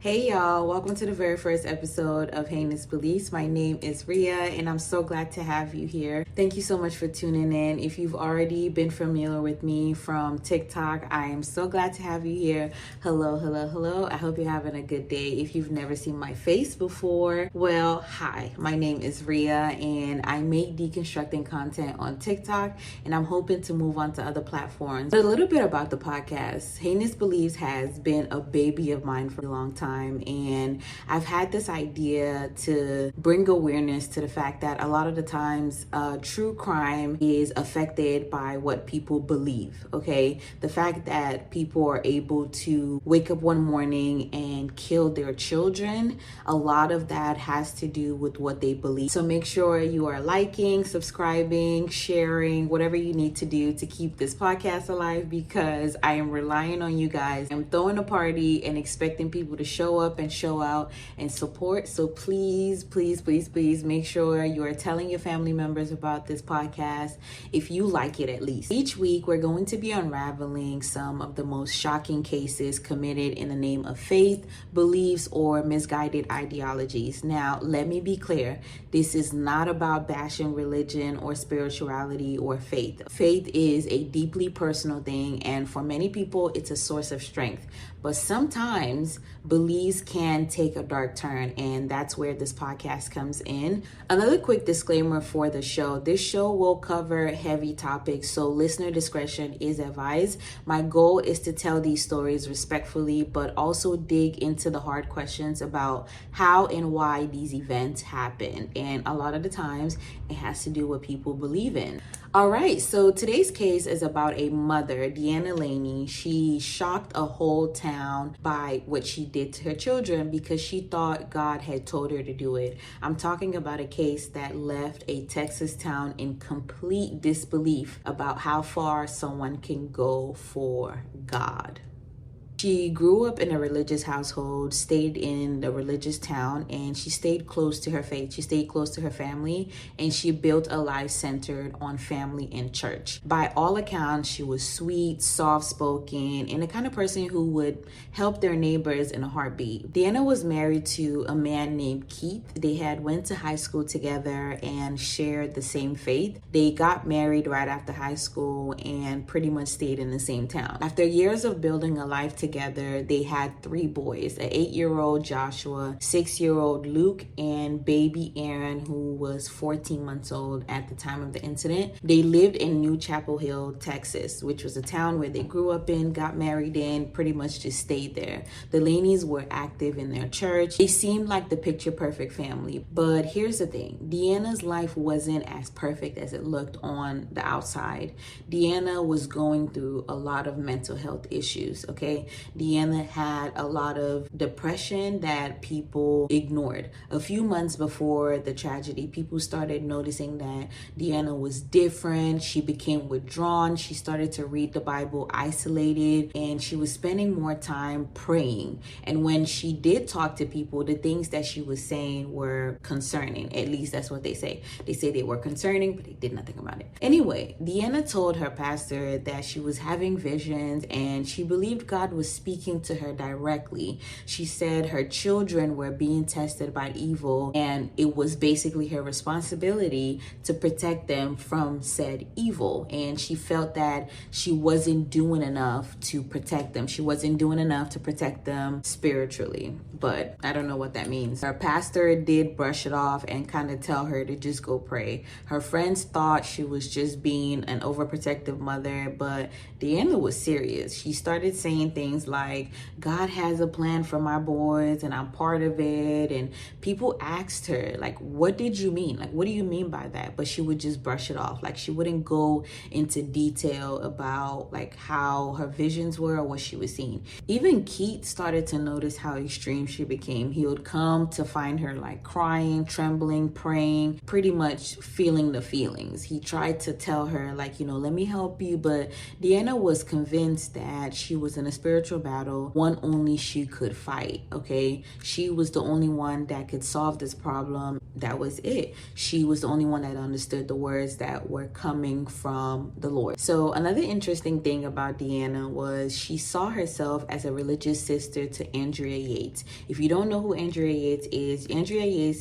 Hey y'all, welcome to the very first episode of Heinous Beliefs. My name is Ria and I'm so glad to have you here. Thank you so much for tuning in. If you've already been familiar with me from TikTok, I am so glad to have you here. Hello. I hope you're having a good day. If you've never seen my face before, well, hi, my name is Ria and I make deconstructing content on TikTok and I'm hoping to move on to other platforms. But a little bit about the podcast. Heinous Beliefs has been a baby of mine for a long time. And I've had this idea to bring awareness to the fact that a lot of the times true crime is affected by what people believe, okay? The fact that people are able to wake up one morning and kill their children, a lot of that has to do with what they believe. So make sure you are liking, subscribing, sharing, whatever you need to do to keep this podcast alive, because I am relying on you guys. I'm throwing a party and expecting people to show up and show out and support. So please make sure you are telling your family members about this podcast if you like it, at least. Each week we're going to be unraveling some of the most shocking cases committed in the name of faith, beliefs, or misguided ideologies. Now, let me be clear. This is not about bashing religion or spirituality or faith. Faith is a deeply personal thing, and for many people it's a source of strength. But sometimes beliefs can take a dark turn, and that's where this podcast comes in. Another quick disclaimer for the show. This show will cover heavy topics, so listener discretion is advised. My goal is to tell these stories respectfully, but also dig into the hard questions about how and why these events happen. And a lot of the times, it has to do with what people believe in. All right, so today's case is about a mother, Deanna Laney. She shocked a whole town by what she did to her children because she thought God had told her to do it. I'm talking about a case that left a Texas town in complete disbelief about how far someone can go for God. She grew up in a religious household, stayed in the religious town, and she stayed close to her faith. She stayed close to her family, and she built a life centered on family and church. By all accounts, she was sweet, soft-spoken, and the kind of person who would help their neighbors in a heartbeat. Deanna was married to a man named Keith. They had went to high school together and shared the same faith. They got married right after high school and pretty much stayed in the same town. After years of building a life together, they had 3 boys, an 8-year-old Joshua, 6-year-old Luke, and baby Aaron, who was 14 months old at the time of the incident. They lived in New Chapel Hill, Texas, which was a town where they grew up in, got married in, pretty much just stayed there. The Laneys were active in their church. They seemed like the picture perfect family. But here's the thing, Deanna's life wasn't as perfect as it looked on the outside. Deanna was going through a lot of mental health issues, okay? Deanna had a lot of depression that people ignored. A few months before the tragedy, people started noticing that Deanna was different. She became withdrawn. She started to read the Bible isolated, and she was spending more time praying. And when she did talk to people, the things that she was saying were concerning. At least that's what they say. They say they were concerning, but they did nothing about it. Anyway, Deanna told her pastor that she was having visions and she believed God was speaking to her directly. She said her children were being tested by evil, and it was basically her responsibility to protect them from said evil. And she felt that she wasn't doing enough to protect them. She wasn't doing enough to protect them spiritually. But I don't know what that means. Her pastor did brush it off and kind of tell her to just go pray. Her friends thought she was just being an overprotective mother, but Deanna was serious. She started saying things like, God has a plan for my boys and I'm part of it. And people asked her, like, what did you mean? Like, what do you mean by that? But she would just brush it off. Like, she wouldn't go into detail about like how her visions were or what she was seeing. Even Keith started to notice how extreme she became. He would come to find her like crying, trembling, praying, pretty much feeling the feelings. He tried to tell her like, let me help you. But Deanna was convinced that she was in a spiritual spiritual battle, one only she could fight, okay? She was the only one that could solve this problem. That was it. She was the only one that understood the words that were coming from the Lord. So another interesting thing about Deanna was she saw herself as a religious sister to Andrea Yates. If you don't know who Andrea Yates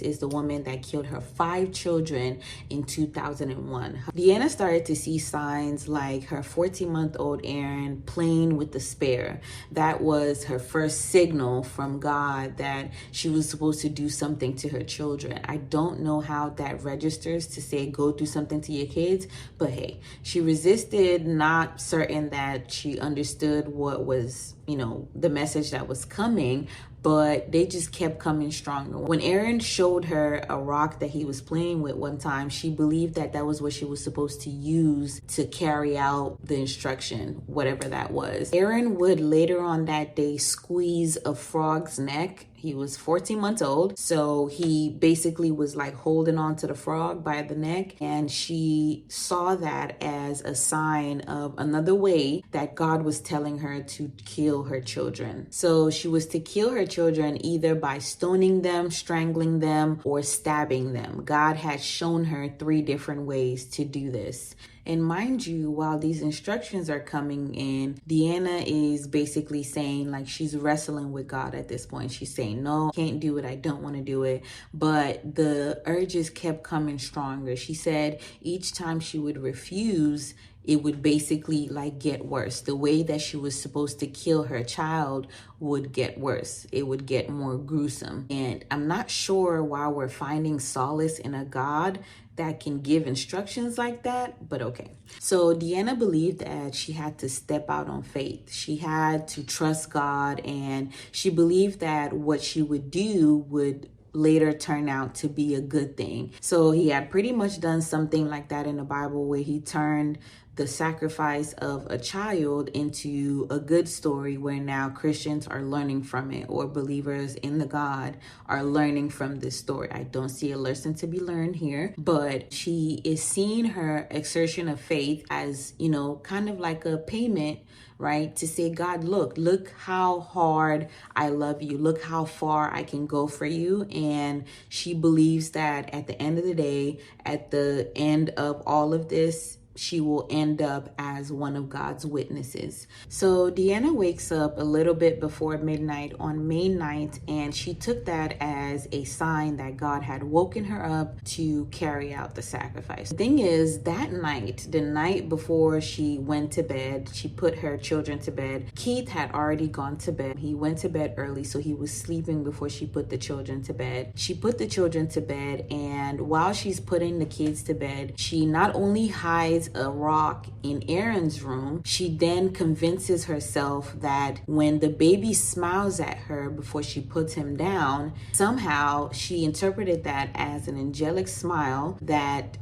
is the woman that killed her 5 children in 2001. Deanna started to see signs like her 14-month-old Aaron playing with the spare. That was her first signal from God that she was supposed to do something to her children. I don't know how that registers to say go do something to your kids, but hey, she resisted, not certain that she understood what was, the message that was coming, but they just kept coming stronger. When Aaron showed her a rock that he was playing with one time, she believed that that was what she was supposed to use to carry out the instruction, whatever that was. Aaron would later on that day squeeze a frog's neck. He was 14 months old, so he basically was like holding on to the frog by the neck, and she saw that as a sign of another way that God was telling her to kill her children. So she was to kill her children either by stoning them, strangling them, or stabbing them. God had shown her 3 different ways to do this. And mind you, while these instructions are coming in, Deanna is basically saying, like, she's wrestling with God at this point. She's saying, no, can't do it. I don't want to do it. But the urges kept coming stronger. She said each time she would refuse, it would basically like get worse. The way that she was supposed to kill her child would get worse. It would get more gruesome. And I'm not sure why we're finding solace in a God that can give instructions like that, but okay. So Deanna believed that she had to step out on faith. She had to trust God, and she believed that what she would do would later turn out to be a good thing. So he had pretty much done something like that in the Bible, where he turned the sacrifice of a child into a good story, where now Christians are learning from it, or believers in the God are learning from this story. I don't see a lesson to be learned here, but she is seeing her exertion of faith as, kind of like a payment, right? To say, God, look how hard I love you. Look how far I can go for you. And she believes that at the end of the day, at the end of all of this, she will end up as one of God's witnesses. So Deanna wakes up a little bit before midnight on May 9th, and she took that as a sign that God had woken her up to carry out the sacrifice. The thing is, that night, the night before she went to bed, she put her children to bed. Keith had already gone to bed. He went to bed early, so he was sleeping before she put the children to bed. She put the children to bed, and while she's putting the kids to bed, she not only hides a rock in Aaron's room, she then convinces herself that when the baby smiles at her before she puts him down, somehow she interpreted that as an angelic smile that,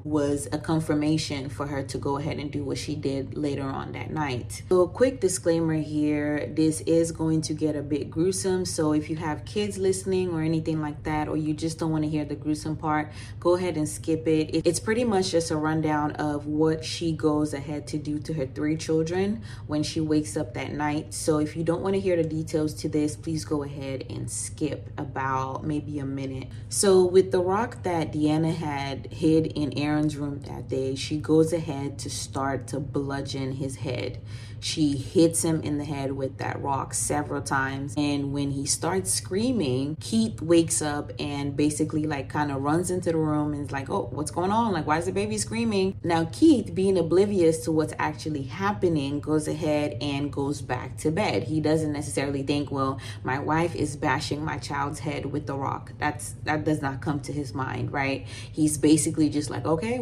was a confirmation for her to go ahead and do what she did later on that night. So a quick disclaimer here, this is going to get a bit gruesome. So if you have kids listening or anything like that, or you just don't want to hear the gruesome part, go ahead and skip it. It's pretty much just a rundown of what she goes ahead to do to her 3 children when she wakes up that night. So if you don't want to hear the details to this, please go ahead and skip about maybe a minute. So with the rock that Deanna had hid in Aaron's room that day, she goes ahead to start to bludgeon his head. She hits him in the head with that rock several times. And when he starts screaming, Keith wakes up and basically like kind of runs into the room and is like, oh, what's going on? Like, why is the baby screaming? Now, Keith, being oblivious to what's actually happening, goes ahead and goes back to bed. He doesn't necessarily think, well, my wife is bashing my child's head with the rock. That does not come to his mind, right? He's basically just like, okay,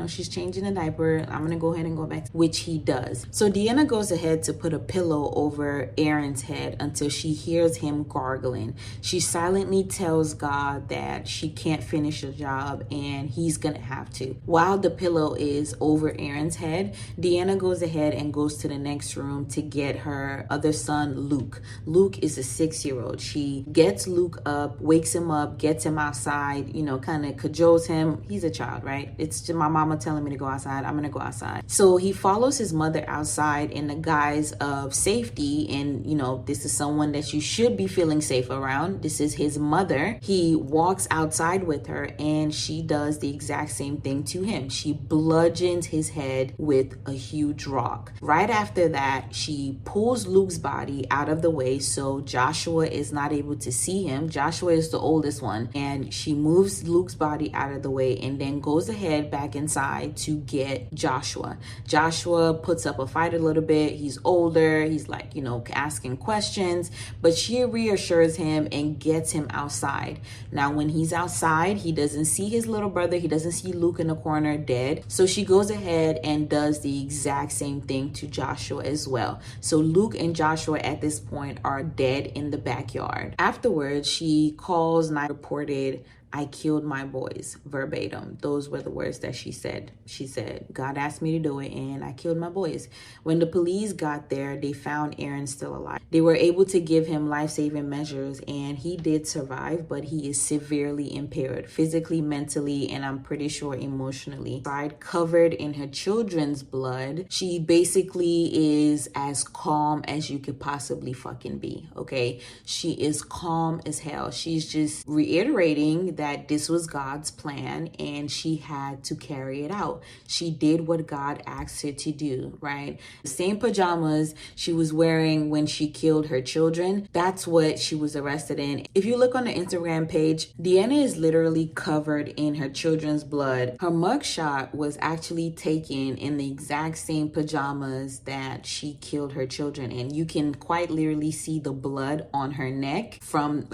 she's changing a diaper. I'm going to go ahead and go back, which he does. So Deanna goes ahead to put a pillow over Aaron's head until she hears him gargling. She silently tells God that she can't finish the job and he's gonna have to. While the pillow is over Aaron's head, Deanna goes ahead and goes to the next room to get her other son, Luke. Luke is a 6-year-old. She gets Luke up, wakes him up, gets him outside, kind of cajoles him him, he's a child, right? It's just my mama telling me to go outside, I'm gonna go outside. So he follows his mother outside in the guise of safety, and this is someone that you should be feeling safe around. This is his mother. He walks outside with her, and she does the exact same thing to him. She bludgeons his head with a huge rock. Right after that, she pulls Luke's body out of the way so Joshua is not able to see him. Joshua is the oldest one, and she moves Luke's body out of the way and then goes ahead back inside to get Joshua. Joshua puts up a fight a little bit. He's older. He's like, asking questions, but she reassures him and gets him outside. Now, when he's outside, he doesn't see his little brother. He doesn't see Luke in the corner dead. So she goes ahead and does the exact same thing to Joshua as well. So Luke and Joshua at this point are dead in the backyard. Afterwards, she calls and reported, "I killed my boys," verbatim. Those were the words that she said. She said, "God asked me to do it and I killed my boys." When the police got there, they found Aaron still alive. They were able to give him life-saving measures, and he did survive, but he is severely impaired physically, mentally, and I'm pretty sure emotionally. Covered in her children's blood, she basically is as calm as you could possibly fucking be, okay? She is calm as hell. She's just reiterating that this was God's plan and she had to carry it out. She did what God asked her to do, right? The same pajamas she was wearing when she killed her children, that's what she was arrested in. If you look on the Instagram page, Deanna is literally covered in her children's blood. Her mugshot was actually taken in the exact same pajamas that she killed her children in. You can quite literally see the blood on her neck from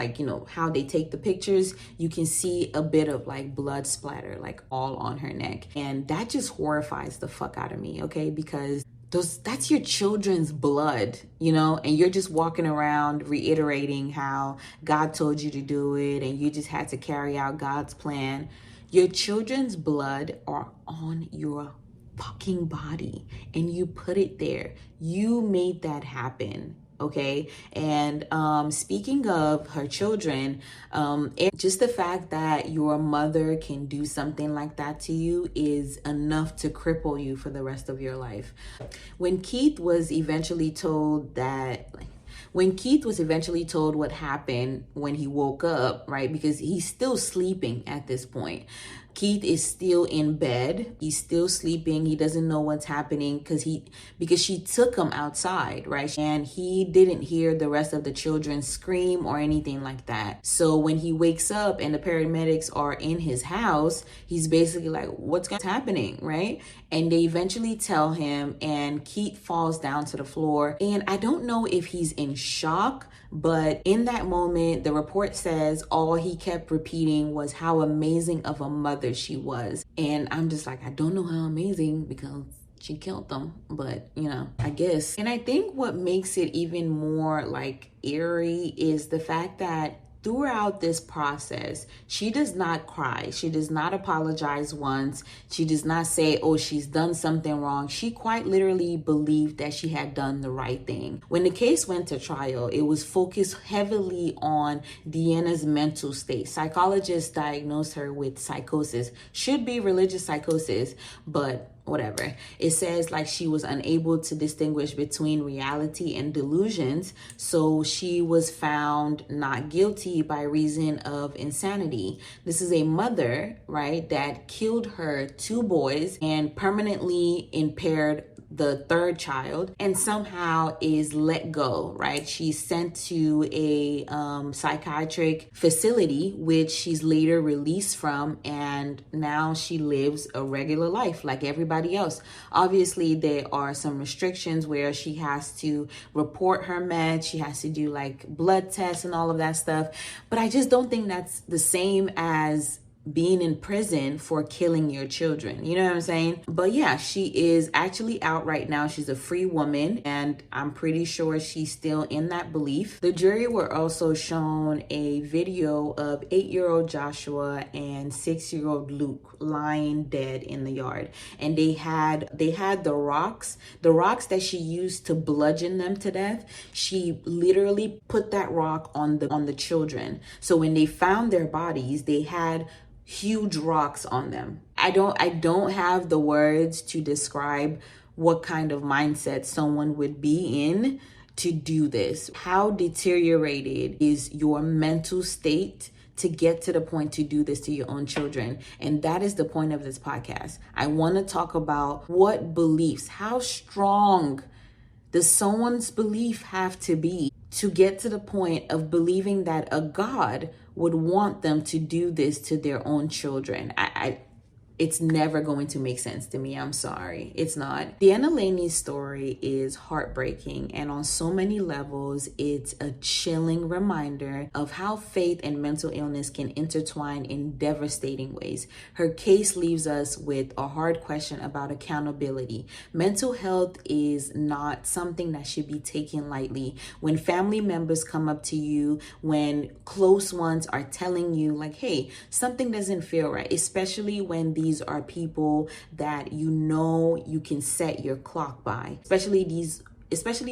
how they take the pictures. You can see a bit of blood splatter all on her neck, and that just horrifies the fuck out of me, okay? Because that's your children's blood, and you're just walking around reiterating how God told you to do it and you just had to carry out God's plan. Your children's blood are on your fucking body and you put it there. You made that happen. Okay. And speaking of her children, just the fact that your mother can do something like that to you is enough to cripple you for the rest of your life. When Keith was eventually told what happened when he woke up, right? Because he's still sleeping at this point. Keith is still in bed. He's still sleeping. He doesn't know what's happening because she took him outside, right? And he didn't hear the rest of the children scream or anything like that. So when he wakes up and the paramedics are in his house, he's basically like, what's happening, right? And they eventually tell him, and Keith falls down to the floor. And I don't know if he's in shock, but in that moment, the report says all he kept repeating was how amazing of a mother she was. And I'm just like, I don't know how amazing, because she killed them, but I guess. And I think what makes it even more eerie is the fact that throughout this process, she does not cry. She does not apologize once. She does not say, oh, she's done something wrong. She quite literally believed that she had done the right thing. When the case went to trial, it was focused heavily on Deanna's mental state. Psychologists diagnosed her with psychosis. Should be religious psychosis, but whatever. It says she was unable to distinguish between reality and delusions, so she was found not guilty by reason of insanity. This is a mother, right, that killed her 2 boys and permanently impaired the 3rd child, and somehow is let go, right? She's sent to a psychiatric facility, which she's later released from, and now she lives a regular life like everybody else. Obviously, there are some restrictions where she has to report her meds, she has to do blood tests and all of that stuff, but I just don't think that's the same as being in prison for killing your children. You know what I'm saying? But yeah, she is actually out right now. She's a free woman, and I'm pretty sure she's still in that belief. The jury were also shown a video of 8-year-old Joshua and 6-year-old Luke lying dead in the yard. And they had the rocks that she used to bludgeon them to death. She literally put that rock on the children. So when they found their bodies, they had huge rocks on them. I don't have the words to describe what kind of mindset someone would be in to do this. How deteriorated is your mental state to get to the point to do this to your own children? And that is the point of this podcast. I want to talk about what beliefs, how strong does someone's belief have to be to get to the point of believing that a God would want them to do this to their own children? It's never going to make sense to me. I'm sorry. It's not. Deanna Laney's story is heartbreaking, and on so many levels, it's a chilling reminder of how faith and mental illness can intertwine in devastating ways. Her case leaves us with a hard question about accountability. Mental health is not something that should be taken lightly. When family members come up to you, when close ones are telling you like, hey, something doesn't feel right, especially when these are people that you know you can set your clock by, especially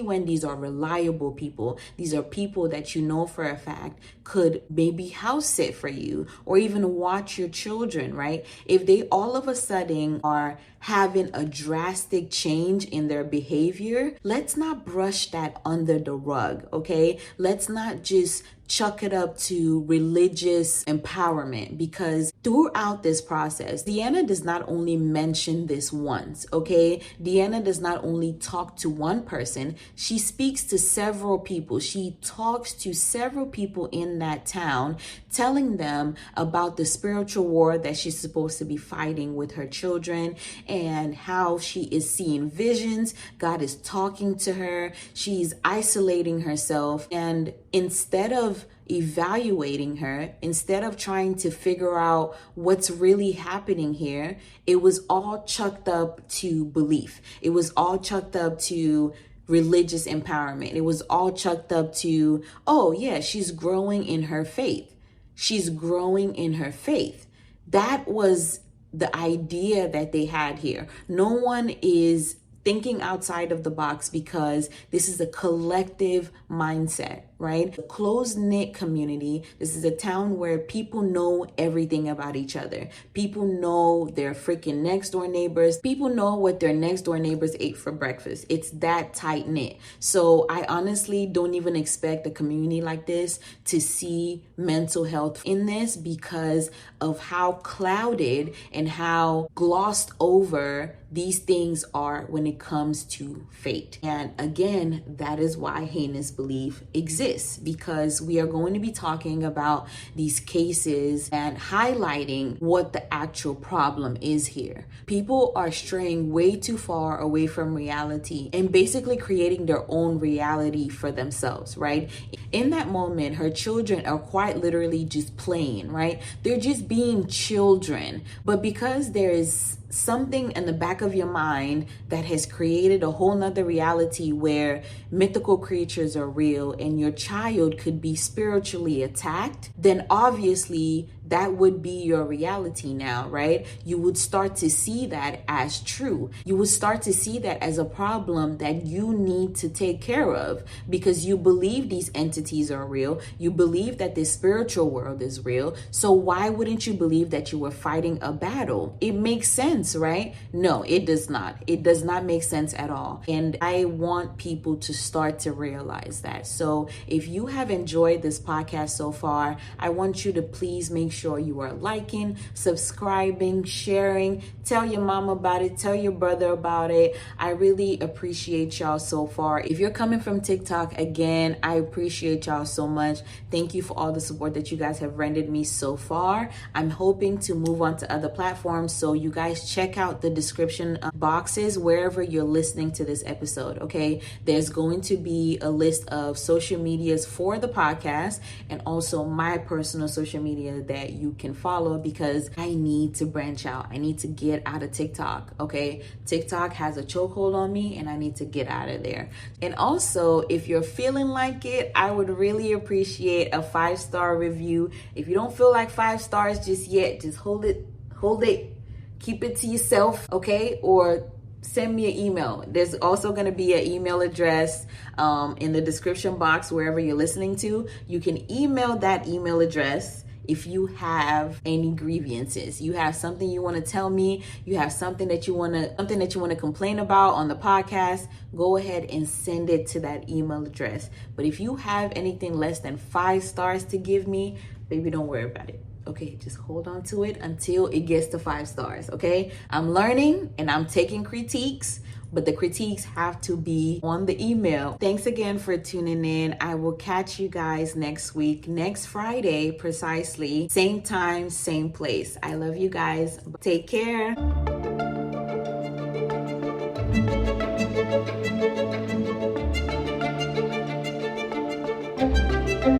when these are reliable people. These are people that you know for a fact could maybe house sit for you or even watch your children, right? If they all of a sudden are having a drastic change in their behavior, let's not brush that under the rug, okay? Let's not just chuck it up to religious empowerment, because throughout this process, Deanna does not only mention this once, okay? Deanna does not only talk to one person, she speaks to several people. She talks to several people in that town, telling them about the spiritual war that she's supposed to be fighting with her children and how she is seeing visions. God is talking to her. She's isolating herself. And instead of evaluating her, instead of trying to figure out what's really happening here, it was all chucked up to belief. It was all chucked up to religious empowerment. It was all chucked up to, oh yeah, she's growing in her faith. She's growing in her faith. That was the idea that they had here. No one is thinking outside of the box because this is a collective mindset, right? A close-knit community. This is a town where people know everything about each other. People know their freaking next door neighbors. People know what their next door neighbors ate for breakfast. It's that tight-knit. So I honestly don't even expect a community like this to see mental health in this because of how clouded and how glossed over these things are when it comes to fate. And again, that is why heinous belief exists, because we are going to be talking about these cases and highlighting what the actual problem is here. People are straying way too far away from reality and basically creating their own reality for themselves, right? In that moment, her children are quite literally just playing, right? They're just being children. But because there is something in the back of your mind that has created a whole nother reality where mythical creatures are real and your child could be spiritually attacked, then obviously that would be your reality now, right? You would start to see that as true. You would start to see that as a problem that you need to take care of because you believe these entities are real. You believe that this spiritual world is real. So why wouldn't you believe that you were fighting a battle? It makes sense, right? No, it does not. It does not make sense at all. And I want people to start to realize that. So if you have enjoyed this podcast so far, I want you to please make sure you are liking, subscribing, sharing, tell your mom about it, tell your brother about it. I really appreciate y'all so far. If you're coming from TikTok, again, I appreciate y'all so much. Thank you for all the support that you guys have rendered me so far. I'm hoping to move on to other platforms, so you guys check out the description boxes wherever you're listening to this episode, okay? There's going to be a list of social medias for the podcast and also my personal social media that you can follow, because I need to branch out. I need to get out of TikTok, okay? TikTok has a chokehold on me and I need to get out of there. And also, if you're feeling like it, I would really appreciate a 5-star review. If you don't feel like 5 stars just yet, just hold it, keep it to yourself, okay? Or send me an email. There's also going to be an email address in the description box wherever you're listening to. You can email that email address if you have any grievances, you have something you want to tell me, you have something that you want to complain about on the podcast, go ahead and send it to that email address. But if you have anything less than 5 stars to give me, baby, don't worry about it. Okay, just hold on to it until it gets to 5 stars. Okay, I'm learning and I'm taking critiques, but the critiques have to be on the email. Thanks again for tuning in. I will catch you guys next week, next Friday, precisely. Same time, same place. I love you guys. Take care.